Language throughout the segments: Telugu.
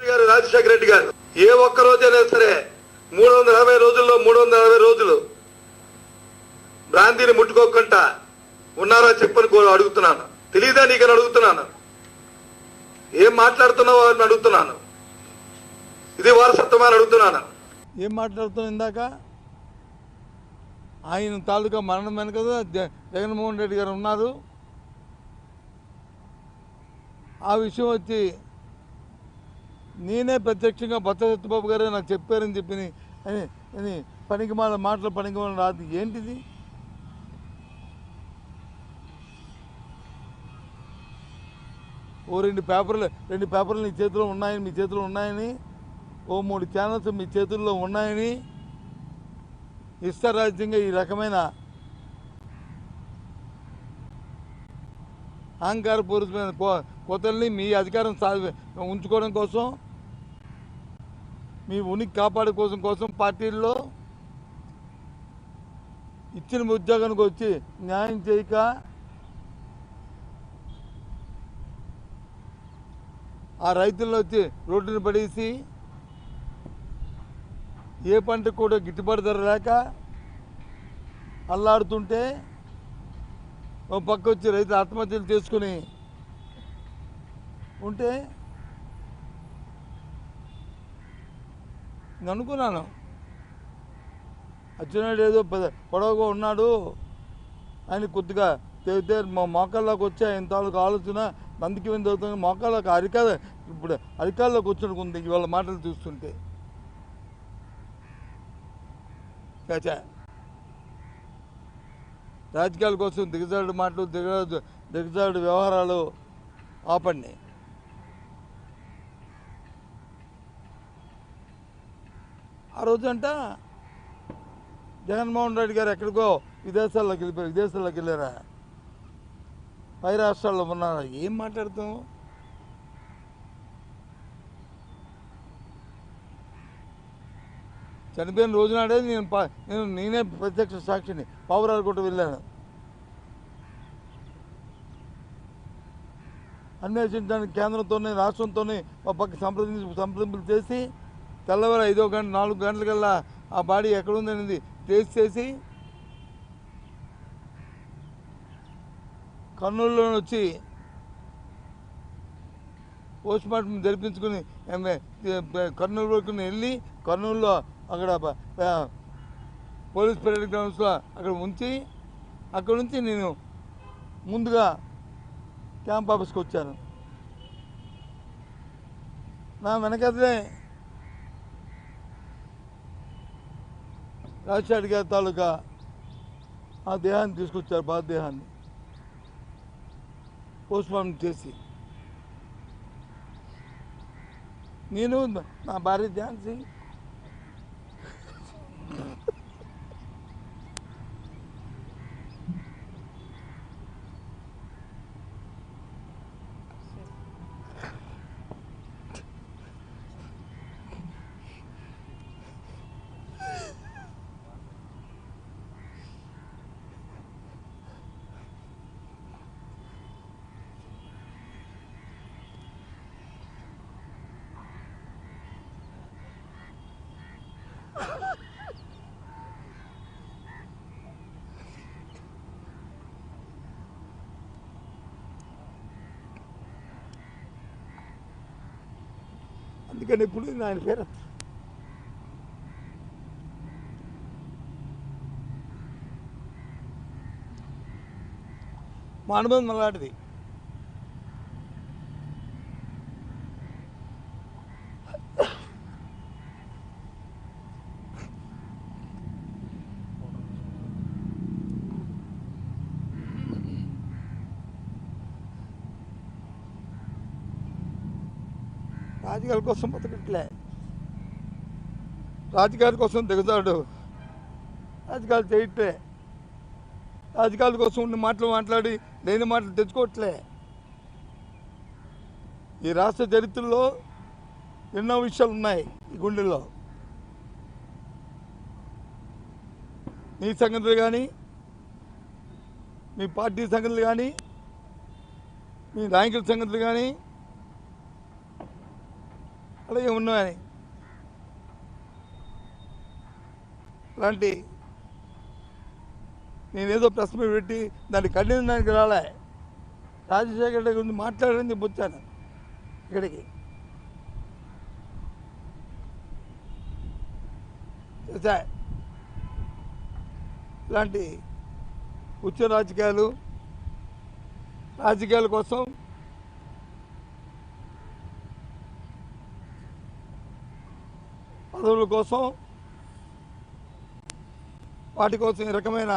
గారు రాజశేఖర రెడ్డి గారు ఏ ఒక్క రోజైనా సరే 360 రోజుల్లో 360 రోజులు బ్రాంతిని ముట్టుకోకుండా ఉన్నారా చెప్పని అడుగుతున్నాను. తెలీదా నీకని అడుగుతున్నాను. ఏం మాట్లాడుతున్నావో అని అడుగుతున్నాను. ఇది వారసత్వం అని అడుగుతున్నాను. ఏం మాట్లాడుతున్నావు? ఇందాక ఆయన తాలూకా మరణం వెనుక జగన్మోహన్ రెడ్డి గారు ఉన్నారు. ఆ విషయం వచ్చి నేనే ప్రత్యక్షంగా బొత్స సత్యబాబు గారే నాకు చెప్పారని చెప్పి అని పనికిమాల మాటలు పనికిమాల రాదు. ఏంటిది? ఓ రెండు పేపర్లు నీ చేతిలో ఉన్నాయని, మీ చేతిలో ఉన్నాయని, ఓ 3 ఛానల్స్ మీ చేతుల్లో ఉన్నాయని ఇష్టారాజ్యంగా ఈ రకమైన అహంకారపూరితమైన కోతల్ని మీ అధికారం ఉంచుకోవడం కోసం, మీ ఉనికి కాపాడుకోవడం కోసం పార్టీల్లో ఇచ్చిన ఉద్యోగానికి వచ్చి న్యాయం చేయక ఆ రైతుల్లో వచ్చి రోడ్డుని పడేసి ఏ పంటకు కూడా గిట్టుబాటు ధర లేక అల్లాడుతుంటే ఓ పక్క వచ్చి రైతులు ఆత్మహత్యలు చేసుకుని ఉంటే నేను అనుకున్నాను, అచ్చెన్నాయుడు ఏదో పొడవుగా ఉన్నాడు అని కొద్దిగా చెబితే మా మోకాల్లోకి వచ్చి ఆయన తాలూకు ఆలోచన నందికి విందు అవుతుంది. మోకాళ్ళకి ఇప్పుడు అరికాల్లోకి వచ్చినకుంది ఇవాళ మాటలు చూస్తుంటే. చాచా రాజకీయాల కోసం దిగజారుడు మాటలు, దిగజారుడు వ్యవహారాలు ఆపండి. ఆ రోజంట జగన్మోహన్ రెడ్డి గారు ఎక్కడికో విదేశాల్లోకి వెళ్ళారా? పై రాష్ట్రాల్లో ఉన్నారా? ఏం మాట్లాడుతాం? చనిపోయిన రోజునాడే నేనే ప్రత్యక్ష సాక్షిని పావురాలు కొట్టు వెళ్ళాను. అన్వేషించడానికి కేంద్రంతోనే రాష్ట్రంతోనే ఒక పక్క సంప్రదింపులు చేసి తెల్లవారు 5 గంట 4 గంటలకల్లా ఆ బాడీ ఎక్కడుందనేది ట్రేస్ చేసి కర్నూలులో వచ్చి పోస్ట్ మార్టం జరిపించుకుని కర్నూలు వరకు వెళ్ళి కర్నూలులో అక్కడ పోలీస్ పరేడ్ గ్రౌండ్స్లో అక్కడ ఉంచి అక్కడ నుంచి నేను ముందుగా క్యాంప్ ఆఫీస్కి వచ్చాను. నా వెనకదే రాజశేఖర్ గారి తాలూకా ఆ దేహాన్ని తీసుకొచ్చారు, బాధదేహాన్ని పోస్ట్మార్టం చేసి. నేను నా భార్య ఝాన్సీ అందుకని ఇప్పుడు ఆయన పేరు మా అనుబంధం అలాంటిది. రాజకీయాల కోసం బతకట్లే, రాజకీయాల కోసం దిగజాడు, రాజకీయాలు చేయట్లే, రాజకీయాల కోసం ఉన్న మాటలు మాట్లాడి లేని మాటలు తెచ్చుకోవట్లే. ఈ రాష్ట్ర చరిత్రలో ఎన్నో విషయాలు ఉన్నాయి ఈ గుండెల్లో. మీ సంగతులు కానీ, మీ పార్టీ సంగతులు కానీ, మీ నాయకుల సంగతులు కానీ, అలాగే ఉన్నామని అలాంటి నేనేదో ప్రెస్ మీట్ పెట్టి దాన్ని ఖండించడానికి రాలే, రాజశేఖర రెడ్డి గురించి మాట్లాడని చెప్పి వచ్చాను ఇక్కడికి. ఇలాంటి ఉచ్చ రాజకీయాల కోసం పదవుల కోసం వాటి కోసం ఈ రకమైన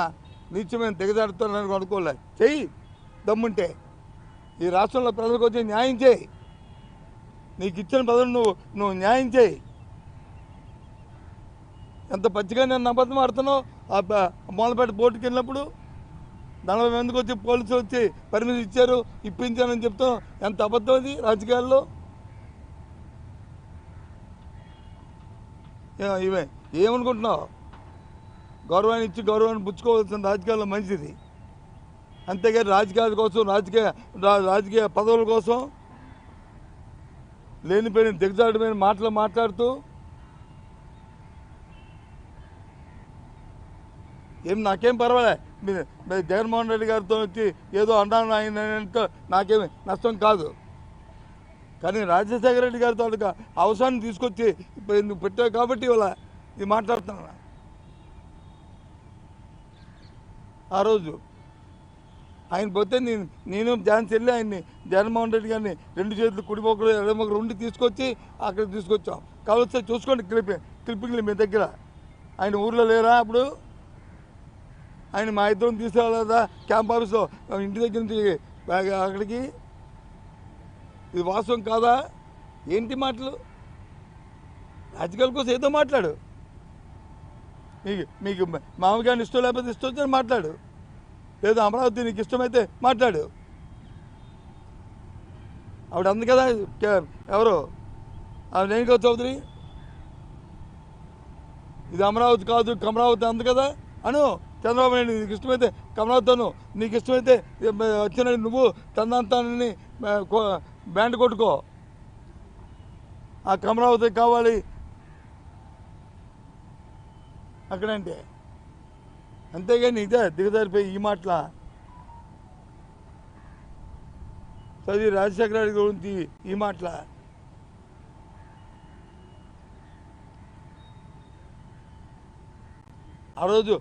నీచమైన దిగజారుతానని అనుకోలే. చెయ్యి దమ్ముంటే ఈ రాష్ట్రంలో ప్రజలకు వచ్చి న్యాయం చేయి, నీకు ఇచ్చిన పదవులు నువ్వు న్యాయం చేయి. ఎంత పచ్చిగా నేను అబద్ధం ఆడుతున్నావు. మూలపేట బోర్డుకి వెళ్ళినప్పుడు 40 మందికి వచ్చి పోలీసులు వచ్చి పర్మిషన్ ఇచ్చారు, ఇప్పించానని చెప్తాం. ఎంత అబద్ధం అది రాజకీయాల్లో. ఇవే ఏమనుకుంటున్నావు? గౌరవాన్ని ఇచ్చి గౌరవాన్ని పుచ్చుకోవాల్సిన రాజకీయాల్లో మంచిది. అంతేగాని రాజకీయాల కోసం రాజకీయ పదవుల కోసం లేనిపోయిన దిగజారుడమైన మాటలు మాట్లాడుతూ నాకేం పర్వాలే. మీరు జగన్మోహన్ రెడ్డి గారితో వచ్చి ఏదో అన్నాను ఆయన నాకేమి నష్టం కాదు. కానీ రాజశేఖర రెడ్డి గారితో అవసరాన్ని తీసుకొచ్చి నువ్వు పెట్టావు కాబట్టి ఇవాళ ఇది మాట్లాడుతున్నా. ఆ రోజు ఆయన పోతే నేను ఝాన్సీ వెళ్ళి ఆయన్ని జగన్మోహన్ రెడ్డి గారిని 2 చేతులు కుడిమొక్కలు ఎడమొక్కలు ఉండి తీసుకొచ్చి అక్కడ తీసుకొచ్చాం. కావలిస్తే చూసుకోండి క్లిప్పింగ్లు మీ దగ్గర. ఆయన ఊర్లో లేరా అప్పుడు? ఆయన మా ఇద్దరం తీసుకురాలేదా క్యాంప్ ఆఫీస్లో ఇంటి దగ్గర నుంచి అక్కడికి? ఇది వాస్తవం కాదా? ఏంటి మాటలు? రాజకీయాల కోసం ఏదో మాట్లాడు. మీకు మామగారిని ఇష్టం లేకపోతే ఇష్టం వచ్చి మాట్లాడు, లేదా అమరావతి నీకు ఇష్టమైతే మాట్లాడు. ఆవిడ అంది కదా, ఎవరు ఆవిడ రేణుకా చౌదరి, ఇది అమరావతి కాదు కమరావతి అంది కదా అను. చంద్రబాబు నాయుడు నీకు ఇష్టమైతే కమరావతిను, నీకు ఇష్టమైతే వచ్చిన నువ్వు తందాంతాన్ని బ్యాండ్ కొట్టుకో, ఆ కమరావతి కావాలి అక్కడంటే. అంతేగాని ఇదే దిగజారిపోయి ఈ మాటల చదివి రాజశేఖర రెడ్డి గురించి ఈ మాటల. ఆ రోజు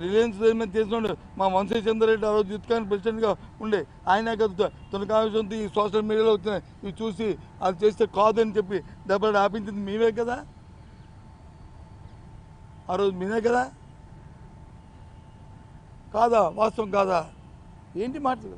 రిలయన్స్ చేసినాడు మా వంశీచంద్రరెడ్డి, ఆ రోజు యుత్కాన్ ప్రెసిడెంట్గా ఉండే ఆయన కదా తునకాంశంతో ఈ సోషల్ మీడియాలో వచ్చినాయి ఇవి చూసి అది చేస్తే కాదని చెప్పి దెబ్బలు ఆపించింది మేమే కదా. ఆ రోజు మీనే కదా. కాదా? వాస్తవం కాదా? ఏంటి మాటలు?